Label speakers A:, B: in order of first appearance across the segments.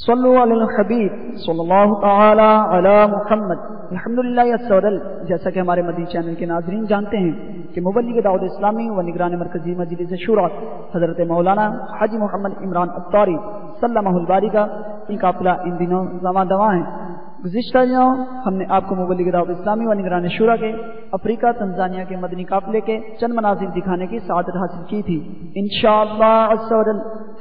A: صلو علی الحبیب صلی اللہ تعالی علی محمد۔ الحمدللہ عز و جل، جیسا کہ ہمارے مدنی چینل کے ناظرین جانتے ہیں کہ مبلغ دعوت اسلامی و نگران مرکزی مجلس شورا حضرت مولانا حاجی محمد عمران عطاری سلمہ الباری کا ان قافلہ ان دنوں زواں دواں ہیں۔ گزشتہ دنوں ہم نے آپ کو مبلغ دعوت اسلامی و نگران شورا کے افریقہ تنزانیہ کے مدنی قافلے کے چند مناظر دکھانے کی سعادت حاصل کی تھی۔ انشاءاللہ عز و جل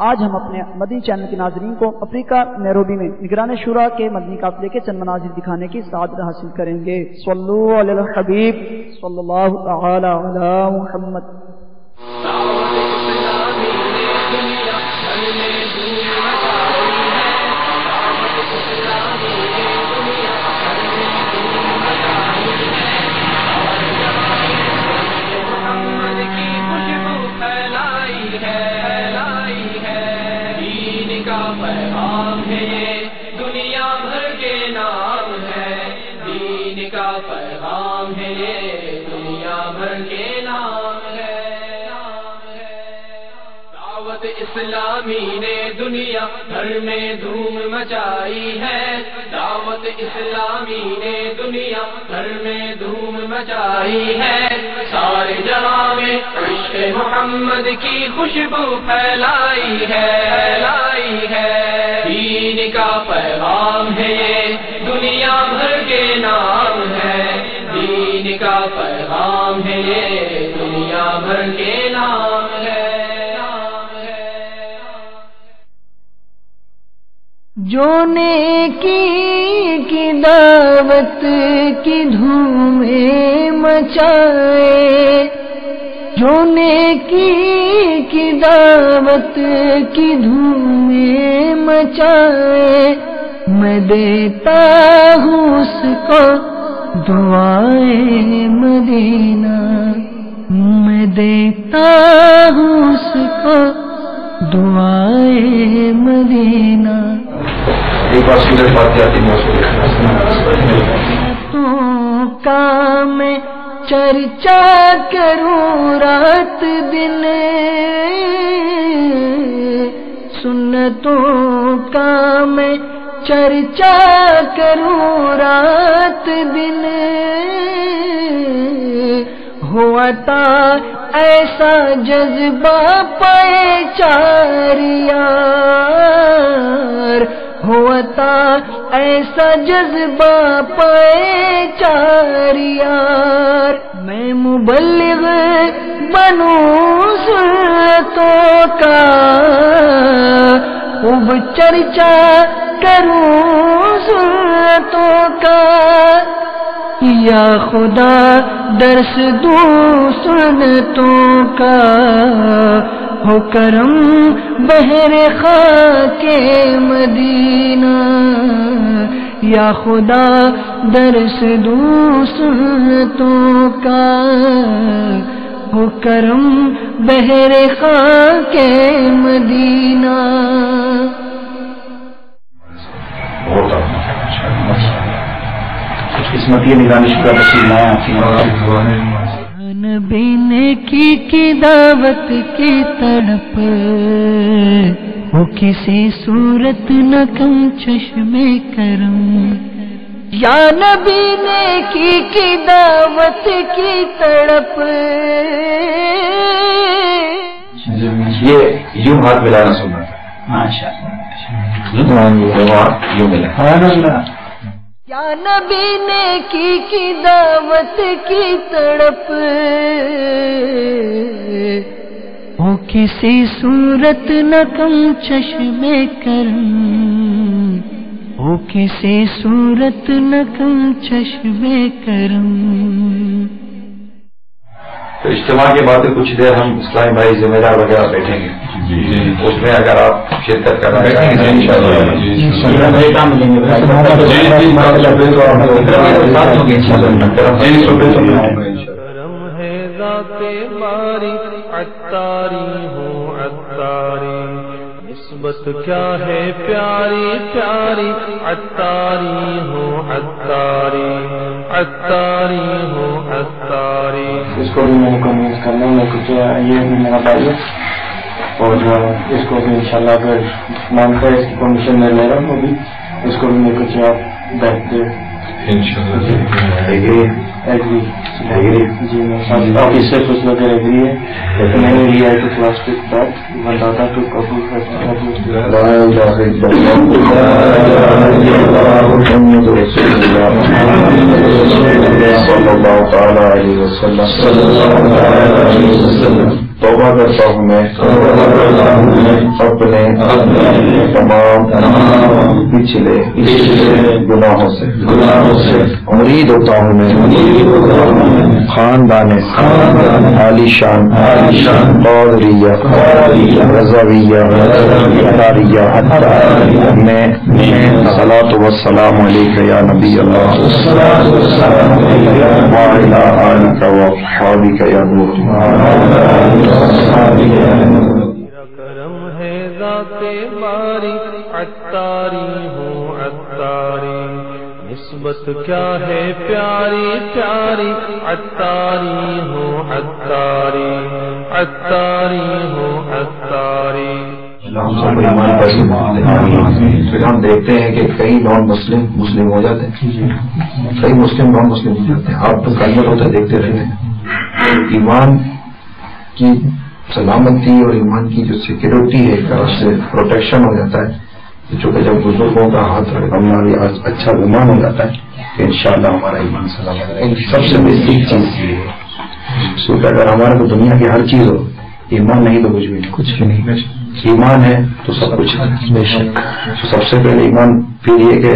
A: آج ہم اپنے مدنی چینل کے ناظرین کو افریقہ نیروبی میں نگران شورا کے مدنی قافلے کے چند مناظر دکھانے کی سعادت حاصل کریں گے۔ صلو علی الحبیب صلی اللہ تعالی علی محمد۔
B: پیغام ہے یہ دنیا بھر کے نام ہے۔ دعوت اسلامی نے دنیا بھر میں دھوم مچائی ہے۔ دعوت اسلامی نے دنیا بھر میں دھوم مچائی ہے۔ سارے جہاں میں عشق محمد کی خوشبو پھیلائی ہے۔ دین کا پیغام ہے یہ دنیا بھر کے نام ہے۔ دین کا پیغام ہے یہ دنیا بھر کے نام ہے۔
C: جو نیکی کی دعوت کی دھوم مچائے، جو نیکی کی دعوت کی دھوم مچائے، میں دیتا ہوں اس کو دعائے مدینہ، میں دیتا ہوں اس کو دعائے مدینہ۔
D: ایک بار سورج بات جاتی
C: کا میں چرچا کروں رات دن، سنتوں کا میں چرچا کروں رات دن، ہوا تھا ایسا جذبہ پائے چار یار، ہوا تھا ایسا جذبہ پائے چار یار، میں مبلغ بنوں سنتوں کا، خوب چرچا کروں سنتوں کا، یا خدا درس دوں سنتوں کا، ہو کرم بحر خاک مدینہ، یا خدا درس دوں سنتوں کا، ہو کرم بحر خاک مدینہ۔
D: قسمتی نگرانی شکر نصیب
C: نبی نے کی دعوت کی تڑپ، وہ کسی صورت نہ کم چشم کرم، یا نبی نے کی دعوت کی تڑپ،
D: یہ یوں ہاتھ ملانا سنا ماشاء اللہ، یوں ملا
C: یا نبی نے کی دعوت کی تڑپ، وہ کسی صورت نہ کم چشم کرم، وہ کسی صورت نہ کم چشم کرم۔
D: تو اجتماع کے بعد کچھ دیر ہم اسلامی بھائی ذمہ دار وغیرہ بیٹھیں گے، اس میں اگر آپ شرکت کرنا چاہیں گے
B: نسبت کیا ہے پیاری پیاری، عطاری ہو عطاری، عطاری ہو عطاری۔
D: اس کو بھی میں نے کنوینس کرنا ہے کہ یہ میرا بھائی
E: اور اس کو بھی انشاءاللہ اگر مانگتا ہے اس کی پرمیشن میں لے رہا ہوں ابھی اس کو بھی میرے کو جواب بیٹھتے ایگری جی میں آفیسر کچھ لوگ ایگری ہے لیکن میں نے لیا ہے تو کلاس پک بیک بنداتا تو قبول کرتا
D: صلی اللہ تعالی علیہ وسلم توبہ کرتا ہوں میں اپنے تمام پچھلے گناہوں سے امید ہوتا ہوں میں خاندان عالی شان قادریہ رضویہ قطاریہ میں صلاۃ والسلام علیک یا نبی اللہ وعلی آلک واصحابک یا نور
B: کرم ہے ذات باری عطاری ہوں عطاری نسبت کیا ہے پیاری پیاری عطاری ہوں عطاری عطاری ہوں عطاری.
D: پھر ہم دیکھتے ہیں کہ کئی نان مسلم ہو جاتے ہیں, کئی مسلم نان مسلم ہو جاتے ہیں. آپ تو کنورٹ ہوتے دیکھتے رہتے ہیں. ایمان کی سلامتی اور ایمان کی جو سیکورٹی ہے اس سے پروٹیکشن ہو جاتا ہے. چونکہ جب بزرگوں کا ہاتھ ہماری اچھا ایمان ہو جاتا ہے تو انشاءاللہ ہمارا ایمان سلامت ہے. سب سے بیسک چیز یہ ہے, کیونکہ اگر ہمارے کو دنیا کی ہر چیز ہو, ایمان نہیں تو کچھ بھی نہیں. ایمان ہے تو سب کچھ ہے. سب سے پہلے ایمان پھر یہ کہ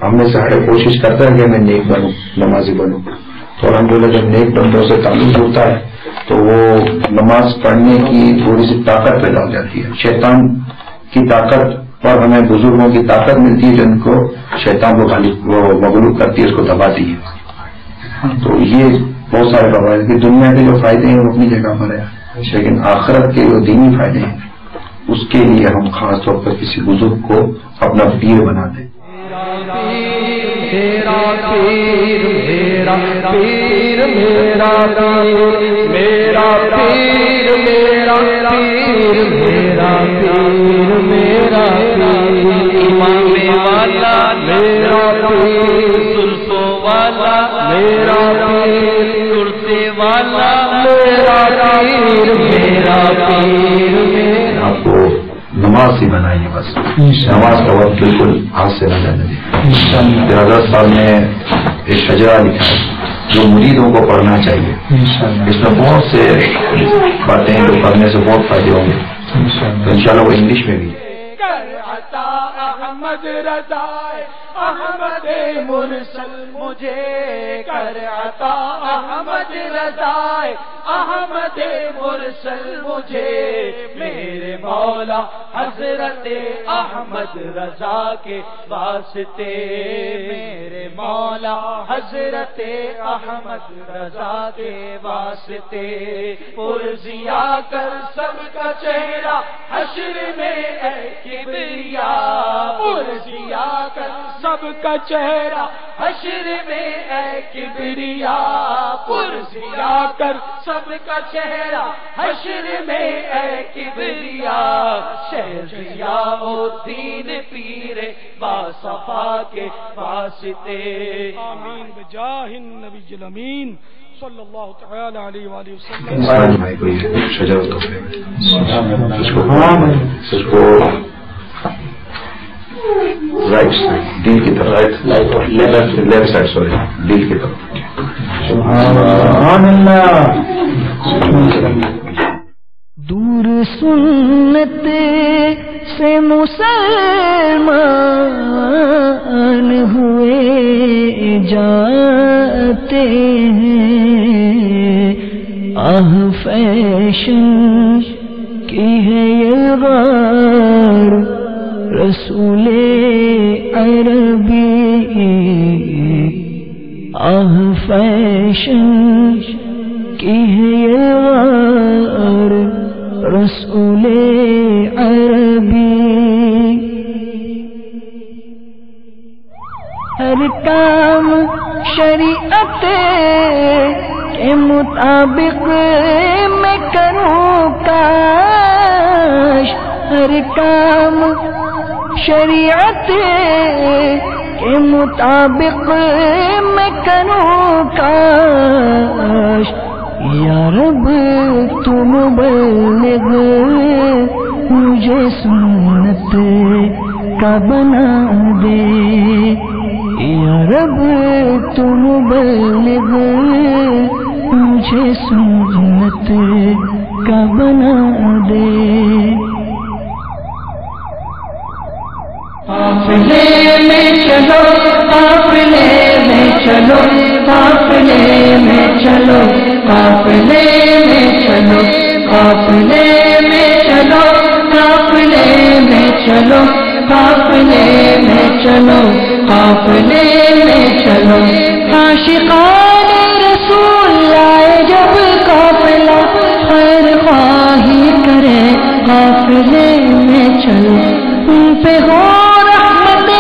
D: ہم میں سے ہر کوشش کرتا ہے کہ میں نیک بنوں, نمازی بنوں. تو الحمدللہ جب نیک بندوں سے تعلق ہوتا ہے تو وہ نماز پڑھنے کی تھوڑی سی طاقت پیدا ہو جاتی ہے. شیطان کی طاقت اور ہمیں بزرگوں کی طاقت ملتی ہے جن کو شیطان کو مغلوب کرتی ہے, اس کو دباتی ہے. تو یہ بہت سارے فوائد کہ دنیا کے جو فائدے ہیں وہ اپنی جگہ پر ہے, لیکن آخرت کے جو دینی فائدے ہیں اس کے لیے ہم خاص طور پر کسی بزرگ کو اپنا پیر بنا دیں.
B: میرا پیر میرا پیر میرا پیر میرا پیر میرا پیر میرا پیر میرا امام والا میرا پیر سلسو والا میرا پیر کرسی والا میرا پیر میرا پیر.
D: آپ کو نماز ہی بنائیے بس, نماز کا وقت بالکل ہاتھ سے نہ جانے دیں. حضرت صاحب نے ایک شجرا لکھا ہے جو مریدوں کو پڑھنا چاہیے. اس میں بہت سے باتیں جو پڑھنے سے بہت فائدے ہوں گے, تو انشاءاللہ وہ انگلش میں بھی.
B: احمد رضا احمد مرسل مجھے کر عطا احمد رضا احمد مرسل مجھے میرے مولا حضرت احمد رضا کے واسطے میرے مولا حضرت احمد رضا کے واسطے پرزیا کر سب کا چہرہ حشر میں اے کبریا پرزیا کر سب کا چہرہ حشر میں اے کبریا پرزیا کر سب کا چہرہ حشر میں اے کبریا شہریہ الدین پیر باصفا کے واسطے آمین بجاہ النبی الامین صلی اللہ تعالی علیہ وآلہ وسلم.
D: رائٹ سائڈ دل کی طرف, لیفٹ سائڈ سوری دل کی طرف.
C: دور سنت سے مسلمان ہوئے جاتے ہیں, آہ فیشن کی ہے یہ غار رسول عربی, آہ فیشن کی ہے یہ غار رسول عربی. ہر کام شریعت کے مطابق میں کروں کام کاش ہر کام شریعت کے مطابق میں کروں کاش یا رب تو مبلغ مجھے سنت کا بنا دے یا رب تو مبلغ مجھے سنت کا بنا دے قافلے میں چلو قافلے میں چلو قافلے میں چلو قافلے میں چلو قافلے میں چلو قافلے میں چلو قافلے میں چلو قافلے میں چلو عاشقان رسول لائے جب قافلہ خیر خواہی کرے قافلے میں چلو ان پہ ہو رحمت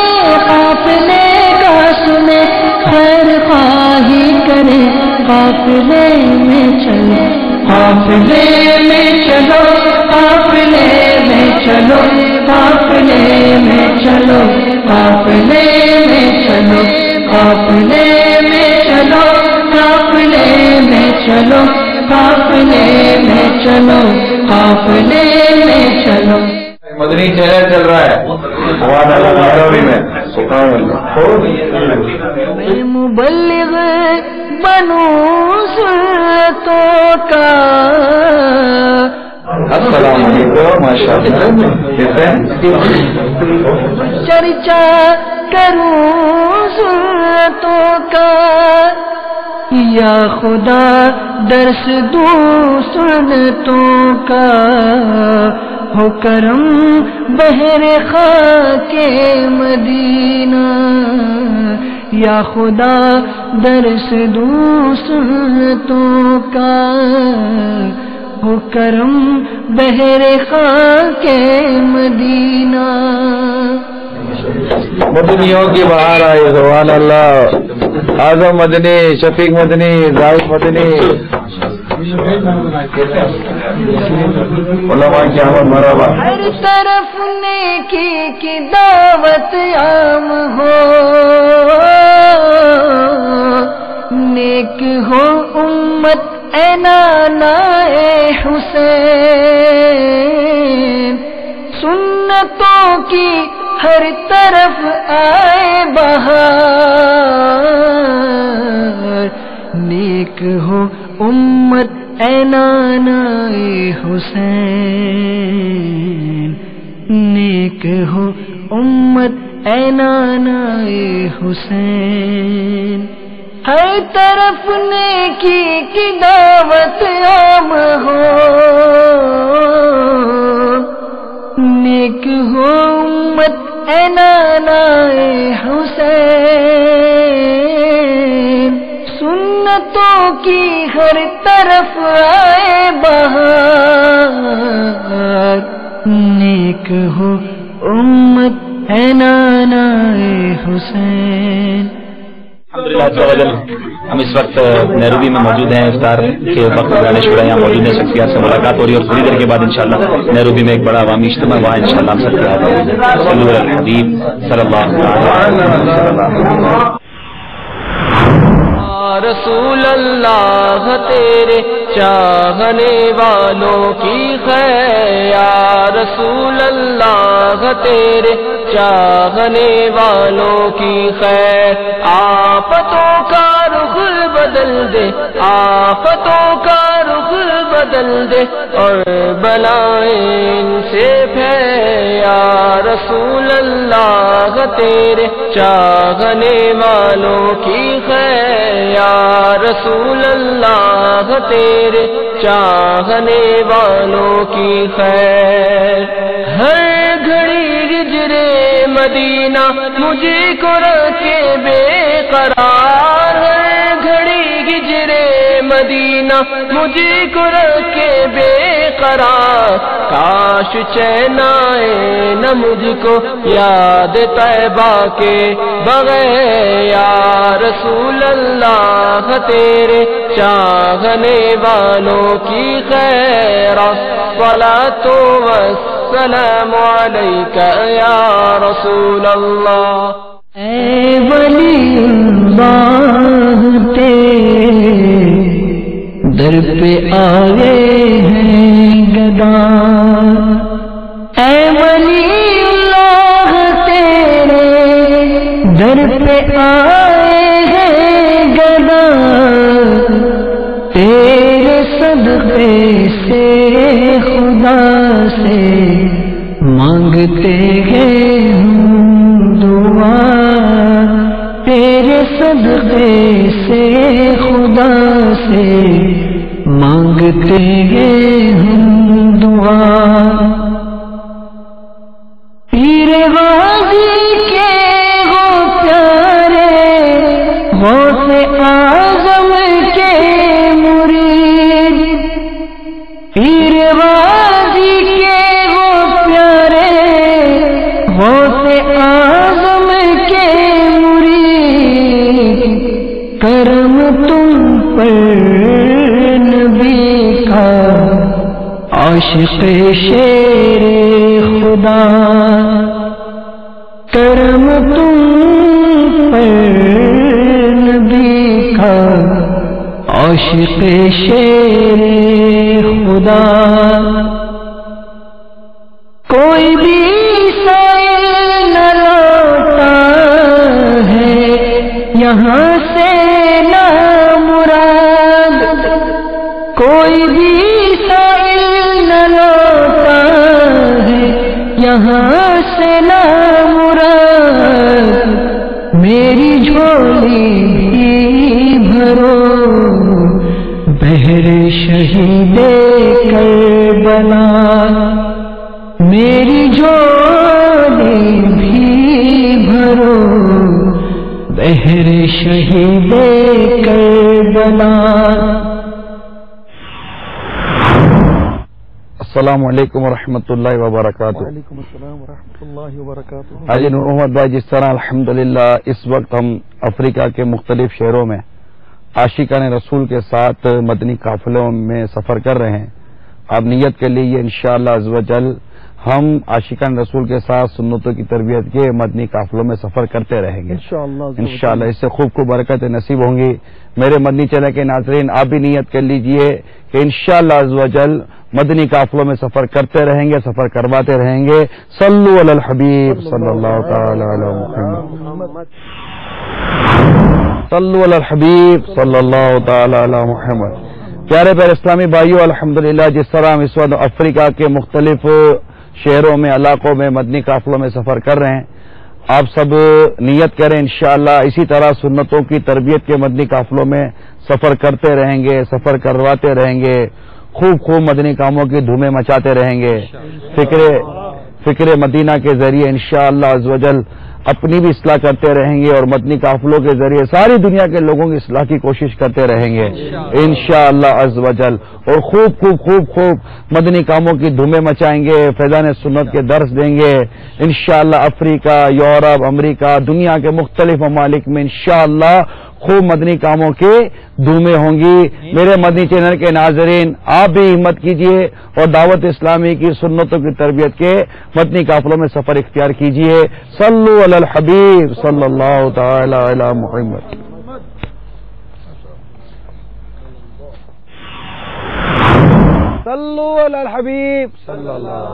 C: قافلے کا سنے خیر خواہی کرے قافلے میں چلو قافلے میں چلو قافلے میں چلو قافلے میں چلو قافلے میں چلو قافلے میں چلو قافلے میں چلو قافلے میں چلو قافلے میں چلو
D: مدنی چینل چل رہا ہے
C: میں مبلغ بنوں سنتوں کا
D: السلام علیکم ماشاء اللہ
C: چرچا کروں سنتوں کا یا خدا درس دوں سنتوں کا ہو کرم بہر خاک مدینہ یا خدا درس دوں سنتوں کا ہو کرم بہر خاک مدینہ
D: مدنیوں کی بہار آئی سبحان اللہ اعظم مدنی شفیق مدنی زاہد مدنی علماء کی آمد مرحبا
C: ہر طرف نیکی کی دعوت عام ہو نیک ہو امت اے نانا اے حسین سنتوں کی ہر طرف آئے بہار نیک ہو امت اے نانا اے حسین نیک ہو امت اے نانا اے حسین ہر طرف نیکی کی دعوت عام ہو نیک ہو امت اے نانا اے حسین سنتوں کی ہر طرف آئے بہار نیک ہو امت اے نانا اے حسین
F: ہم اس وقت نیروبی میں موجود ہیں افطار کے وقت دانش شورا یہاں موجود ہیں شخصیات سے ملاقات ہو رہی ہے اور تھوڑی دیر کے بعد انشاءاللہ نیروبی میں ایک بڑا عوامی اجتماع وہاں انشاءاللہ ہم سب کے ہاتھ صلی الحبیب صلی اللہ علیہ وسلم
B: رسول اللہ تیرے چاہنے والوں کی خیر یا رسول اللہ تیرے چاہنے والوں کی خیر آفتوں کا رخ بدل دے آفتوں کا رخ بدل دے اور بلائیں ان سے پھیر یا رسول اللہ تیرے چاہنے والوں کی خیر یا رسول اللہ تیرے چاہنے والوں کی خیر ہر گھڑی ہجرے مدینہ مجھے کو رکھے بے قرار ہر گھڑی ہجرے مدینہ مجھ کو رکھے بے قرار، کاش چین آئے نہ مجھ کو یاد طیبہ کے بغیر، یا رسول اللہ تیرے چاہنے والوں کی خیر، الصلاۃ والسلام علیک یا رسول اللہ۔
C: اے ولی اللہ تیرے در پہ آئے ہیں گدا، اے ولی اللہ تیرے در پہ آئے ہیں گدا، تیرے صدقے سے خدا سے مانگتے ہیں ہم دعا، تیرے صدقے سے خدا سے مانگتے ہیں ہم دعا۔ پیر غازی کے ہو پیارے، غوث اعظم کے مرید، پیر غازی کے ہو پیارے، غوث اعظم کے مرید، کرم تم پر نبی کا عاشق شیر خدا، کرم تم پر نبی کا عاشق شیر خدا۔ کوئی بھی سائل نہ لوٹا ہے یہاں سے نہ مراد، کوئی بھی سائل نہ لوٹا ہے یہاں سے نہ مراد، میری جھولی بھی بھرو بہر شہید کربلا، میری جھولی بھی بھرو بہر شہید کربلا۔
G: السلام علیکم ورحمۃ اللہ وبرکاتہ۔
A: وعلیکم السلام ورحمۃ اللہ وبرکاتہ۔
G: حاجی نور محمد بھائی، جس طرح الحمدللہ اس وقت ہم افریقہ کے مختلف شہروں میں عاشقان رسول کے ساتھ مدنی قافلوں میں سفر کر رہے ہیں، آپ نیت کر لیجیے انشاءاللہ عز و جل ہم عاشقان رسول کے ساتھ سنتوں کی تربیت کے مدنی قافلوں میں سفر کرتے رہیں گے انشاءاللہ، اس سے خوب خوب برکتیں نصیب ہوں گی۔ میرے مدنی چینل کے ناظرین، آپ بھی نیت کر لیجئے کہ انشاءاللہ عز و جل مدنی قافلوں میں سفر کرتے رہیں گے، سفر کرواتے رہیں گے۔ صلو علی الحبیب صلی اللہ تعالی علی محمد، صلو علی الحبیب صلی اللہ تعالی علی محمد۔ پیارے پیارے اسلامی بھائیو، الحمدللہ جس طرح ہم اس وقت افریقہ کے مختلف شہروں میں، علاقوں میں مدنی قافلوں میں سفر کر رہے ہیں، آپ سب نیت کریں انشاءاللہ اسی طرح سنتوں کی تربیت کے مدنی قافلوں میں سفر کرتے رہیں گے، سفر کرواتے رہیں گے، خوب خوب مدنی کاموں کی دھومیں مچاتے رہیں گے، فکر مدینہ کے ذریعے انشاءاللہ عز و جل اپنی بھی اصلاح کرتے رہیں گے اور مدنی قافلوں کے ذریعے ساری دنیا کے لوگوں کی اصلاح کی کوشش کرتے رہیں گے انشاءاللہ عز و جل، اور خوب مدنی کاموں کی دھومیں مچائیں گے، فیضان سنت کے درس دیں گے انشاءاللہ۔ افریقہ، یورپ، امریکہ، دنیا کے مختلف ممالک میں انشاءاللہ خوب مدنی کاموں کی دھومیں ہوں گی۔ میرے مدنی چینل کے ناظرین، آپ بھی ہمت کیجئے اور دعوت اسلامی کی سنتوں کی تربیت کے مدنی قافلوں میں سفر اختیار کیجئے۔ صلو علی الحبیب صلی اللہ تعالی علی محمد۔ صلو علی الحبیب صلی اللہ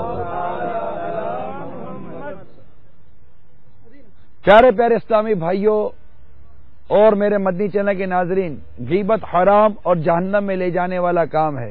G: پیارے پیارے اسلامی بھائیوں اور میرے مدنی چینل کے ناظرین، غیبت حرام اور جہنم میں لے جانے والا کام ہے۔